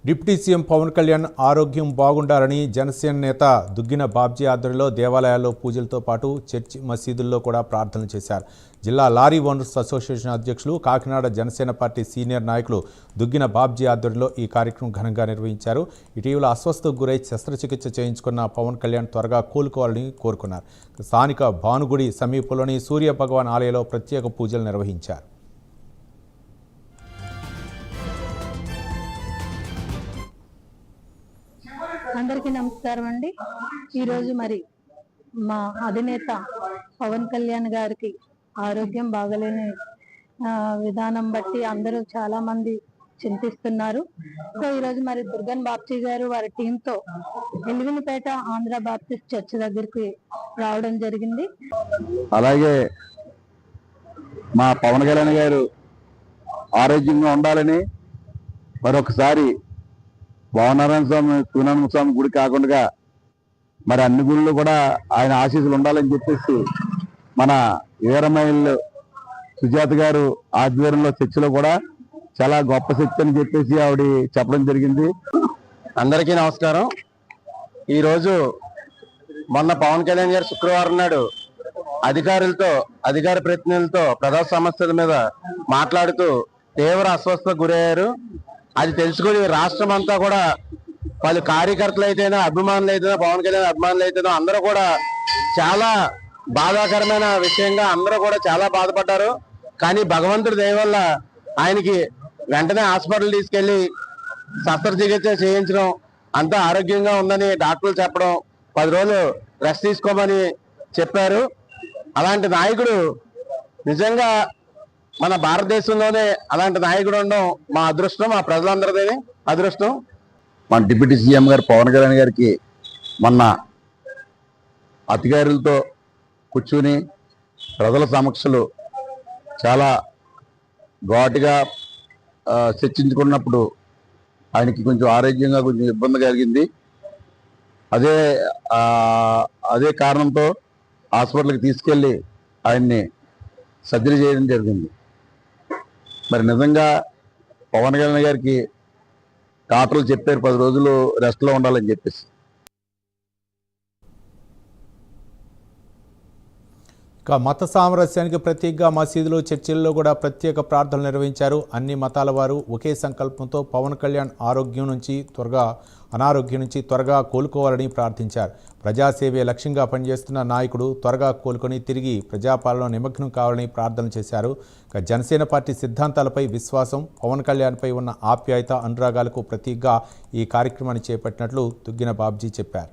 Deputy CM Pawan Kalyan ఆరోగ్యం బాగుండాలని జనసేన నేత దుగ్గిన బాబ్జీ ఆధ్వర్యంలో దేవాలయాల్లో పూజలతో పాటు చర్చి మసీదుల్లో కూడా ప్రార్థనలు చేశారు. జిల్లా లారీ ఓనర్స్ అసోసియేషన్ అధ్యక్షులు కాకినాడ జనసేన పార్టీ సీనియర్ నాయకులు దుగ్గిన బాబ్జీ ఆధ్వర్యంలో ఈ కార్యక్రమం ఘనంగా నిర్వహించారు. ఇటీవల అస్వస్థకు గురై శస్త్రచికిత్స చేయించుకున్న పవన్ కళ్యాణ్ త్వరగా కోలుకోవాలని కోరుకున్నారు. స్థానిక భానుగుడి సమీపంలోని సూర్య భగవాన్ ఆలయంలో ప్రత్యేక పూజలు నిర్వహించారు. అందరికీ నమస్కారం అండి. ఈరోజు మరి మా అధినేత పవన్ కళ్యాణ్ గారికి ఆరోగ్యం బాగలేని విధానం బట్టి అందరూ చాలా మంది చింతిస్తున్నారు. సో ఈరోజు మరి దుర్గన్ బాబ్జీ గారు వారి టీంతో ఎలివినిపేట ఆంధ్ర బాప్టిస్ట్ చర్చ్ దగ్గరికి రావడం జరిగింది. అలాగే మా పవన్ కళ్యాణ్ గారు ఆరోగ్యంగా ఉండాలని మరొకసారి భావనారాయణ స్వామి సూనారాయణ స్వామి గుడి కాకుండా మరి అన్ని గుళ్ళు కూడా ఆయన ఆశీస్సులు ఉండాలని చెప్పేసి మన వీరమహిళ సుజాత గారు ఆధ్వర్యంలో చర్చిలో కూడా చాలా గొప్ప శక్తి అని చెప్పేసి ఆవిడ చెప్పడం జరిగింది. అందరికీ నమస్కారం. ఈరోజు మొన్న పవన్ కళ్యాణ్ గారు శుక్రవారం నాడు అధికార ప్రతినిధులతో ప్రజా సమస్యల మీద మాట్లాడుతూ తీవ్ర అస్వస్థతకు గురయ్యారు. అది తెలుసుకుని రాష్ట్రం అంతా కూడా వాళ్ళు కార్యకర్తలు అయితేనో అభిమానులు అయితేనో పవన్ కళ్యాణ్ అభిమానులు అయితేనో అందరూ కూడా చాలా బాధాకరమైన విషయంగా అందరూ కూడా చాలా బాధపడ్డారు. కానీ భగవంతుడి దయ వల్ల ఆయనకి వెంటనే హాస్పిటల్ తీసుకెళ్లి శస్త్రచికిత్స చేయించడం, అంతా ఆరోగ్యంగా ఉందని డాక్టర్లు చెప్పడం, 10 రోజులు రెస్ట్ తీసుకోమని చెప్పారు. అలాంటి నాయకుడు నిజంగా మన భారతదేశంలోనే అలాంటి నాయకుడు ఉండడం మా అదృష్టం, మా ప్రజలందరిదే అదృష్టం. మన డిప్యూటీ సీఎం గారు పవన్ కళ్యాణ్ గారికి మొన్న అధికారులతో కూర్చుని ప్రజల సమక్షంలో చాలా ఘాటుగా చర్చించుకున్నప్పుడు ఆయనకి కొంచెం ఆరోగ్యంగా కొంచెం ఇబ్బంది కలిగింది. అదే కారణంతో హాస్పిటల్కి తీసుకెళ్ళి ఆయన్ని సర్జరీ చేయడం జరిగింది. మరి నిజంగా పవన్ కళ్యాణ్ గారికి డాక్టర్లు చెప్పారు 10 రోజులు రెస్ట్లో ఉండాలని చెప్పేసి. ఇక మత సామరస్యానికి ప్రతీకగా మసీదులు చర్చిల్లో కూడా ప్రత్యేక ప్రార్థనలు నిర్వహించారు. అన్ని మతాల వారు ఒకే సంకల్పంతో పవన్ కళ్యాణ్ అనారోగ్యం నుంచి త్వరగా కోలుకోవాలని ప్రార్థించారు. ప్రజాసేవే లక్ష్యంగా పనిచేస్తున్న నాయకుడు త్వరగా కోలుకొని తిరిగి ప్రజాపాలన నిమగ్నం కావాలని ప్రార్థన చేశారు. ఇక జనసేన పార్టీ సిద్ధాంతాలపై విశ్వాసం, పవన్ కళ్యాణ్పై ఉన్న ఆప్యాయత, అనురాగాలకు ప్రతీకగా ఈ కార్యక్రమాన్ని చేపట్టినట్లు దుగ్గిన బాబ్జీ చెప్పారు.